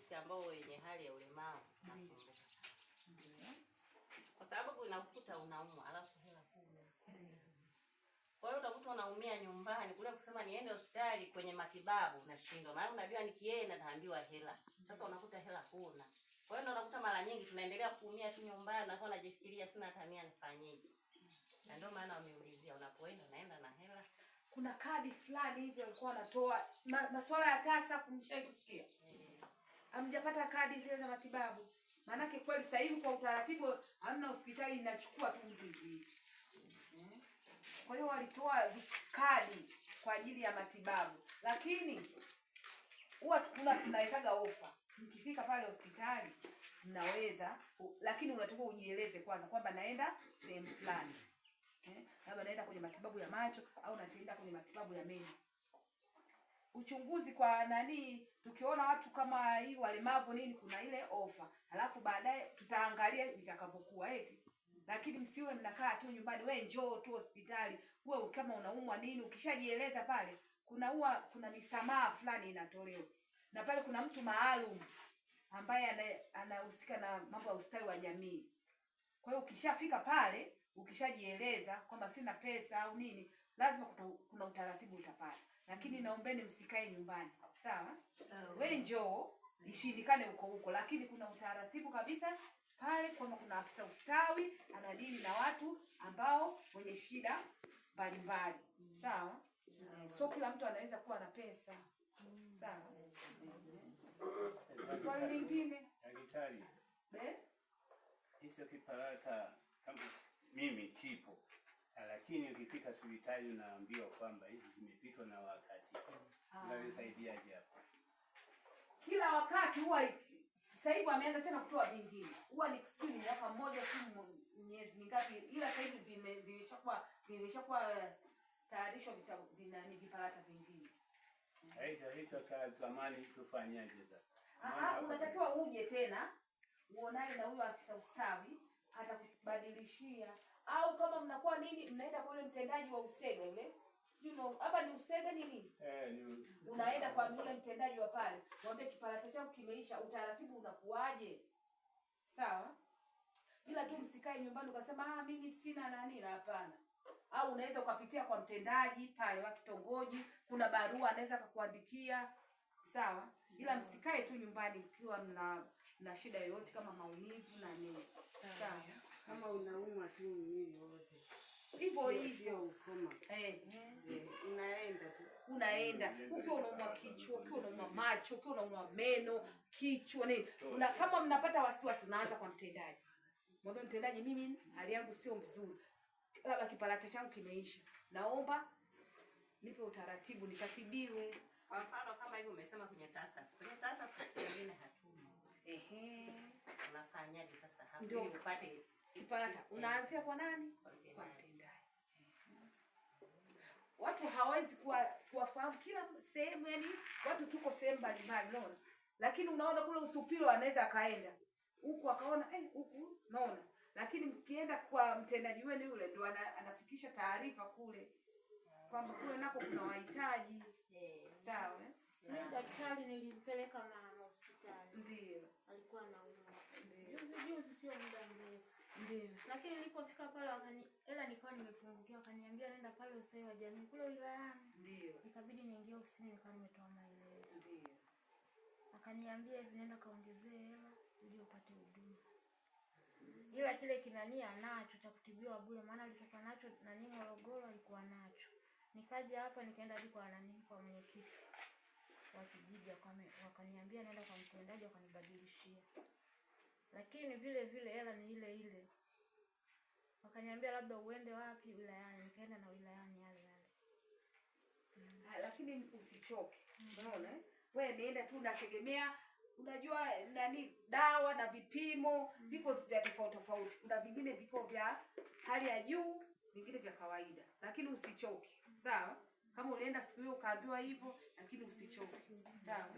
sisi ambao wenye hali ya ulemavu tunasumbuka sana. Kwa sababu unakuta unaumwa alafu hela huna. Kwa hiyo utakuta unaumia nyumbani kule kusema niende hospitali kwenye matibabu nashindwa. Maana unajua nikienda naambiwa hela. Sasa unakuta hela huna. Kwa hiyo unakuta mara nyingi tunaendelea kuumia tu nyumbani na kwa najifikiria sina hata mia nifanyeje. Na ndio maana wameulizia unapoenda naenda na hela. Kuna kadi fulani hivi walikuwa wanatoa masuala ya tasa kumshaikusikia. Hamjapata kadi zile za matibabu. Maana kweli sasa hivi kwa utaratibu hamna hospitali inachukua tu mtu hivi. Kwa hiyo walitoa kadi kwa ajili ya matibabu. Lakini huwa tunawekaga ofa. Mkifika pale hospitali mnaweza, lakini unatakiwa ujieleze kwanza kwamba naenda sehemu fulani. Labda naenda kwenye matibabu ya macho au naenda kwenye matibabu ya meno. Uchunguzi kwa nani, tukiona watu kama hii walemavu nini, kuna ile ofa. Alafu baadaye tutaangalia vitakavyokuwa eti. Lakini msiwe mnakaa tu nyumbani, wewe njoo tu hospitali. Wewe kama unaumwa nini, ukishajieleza pale, kuna misamaha fulani inatolewa. Na pale kuna mtu maalum ambaye anahusika na mambo ya ustawi wa jamii. Kwa hiyo ukishafika pale, ukishajieleza kwamba sina pesa au nini, lazima kuna utaratibu utapata. Lakini naombeni msikae nyumbani. Sawa? Wewe njoo, ishindikane huko, lakini kuna utaratibu kabisa pale kwamba kuna afisa ustawi anadili na watu ambao wenye shida mbalimbali. Sawa? So kila mtu anaweza kuwa na pesa. Sawa? Swali lingine? Daktari. Hicho kipalata kama mimi kipo. Lakini ukifika hospitali unaambiwa kwamba hizi zimepitwa na wakati. Unanisaidiaje hapo? Kila wakati huwa sasa hivi wameanza tena kutoa vingine. Huwa ni kusini mwaka mmoja tu miezi mingapi, ila sasa hivi vimeshakuwa tayarisho vipalata vingine. Hicho cha zamani tufanyaje sasa? Unatakiwa uje tena uonane na huyo afisa ustawi atakubadilishia, au kama mnakuwa nini mnaenda kwa yule mtendaji wa Usega yule. Hapa ni Usega nini? Unaenda kwa yule mtendaji wa pale. Mwambie kipalata chako kimeisha, utaratibu unakuaje? Sawa? Ila tu msikae nyumbani ukasema mimi sina nani, na hapana. Au unaweza ukapitia kwa mtendaji pale wa kitongoji, kuna barua anaweza kukuandikia. Sawa? Ila msikae tu nyumbani ukiwa na shida yoyote kama maumivu na nini. Sawa? Kama unaumwa tu mwili wote. Hivyo ukoma. Unaenda. Ukiwa unaumwa kichwa, ukiwa unaumwa macho, ukiwa unaumwa meno, kichwa nini. Kama mnapata wasiwasi unaanza kwa mtendaji. Mwambie mtendaji, mimi hali yangu sio mzuri. Labda kipalata changu kimeisha. Naomba nipe utaratibu nikatibiwe. Kwa mfano kama hivi umesema kwenye tasa. Kwenye tasa sisi wengine hatuna. Unafanyaje sasa hapo ili upate kipalata? Unaanzia kwa nani? Kwa mtendaji. Watu hawezi kuwafahamu kila sehemu, yani watu tuko sehemu mbalimbali, unaona? Lakini unaona kule Usupilo anaweza akaenda huku akaona huku, unaona? Lakini mkienda kwa mtendaji wenu yule ndo anafikisha taarifa kule kwamba kule nako kuna wahitaji. Sawa? Mimi daktari nilimpeleka mama hospitali. Ndio. Alikuwa anaumwa. Juzi sio muda mrefu. Ndio. Lakini nilipofika pale nilikuwa nimepungukiwa, akaniambia nenda pale ustawi wa jamii kule wilayani. Ndio. Nikabidi niingie ofisini nikawa nimetoa maelezo. Ndio. Akaniambia hivi nenda kaongezee hela ili upate huduma. Ila kile kinania nacho cha kutibiwa bure, maana alitoka nacho nani Morogoro alikuwa nacho. Nikaja hapa nikaenda hadi kwa mwenyekiti wa kijiji, wakaniambia naenda kwa mtendaji, wakanibadilishia. Lakini vile hela ni ile. Wakaniambia labda uende wapi, wilayani. Nikaenda na wilayani yale. Lakini usichoke. Unaona? Wewe nienda tu, nategemea unajua nani dawa na vipimo viko vya tofauti. Kuna vingine viko vya hali ya juu, vingine vya kawaida. Lakini usichoke. Sawa? Kama ulienda siku hiyo ukaambiwa hivyo, lakini usichoke. Sawa?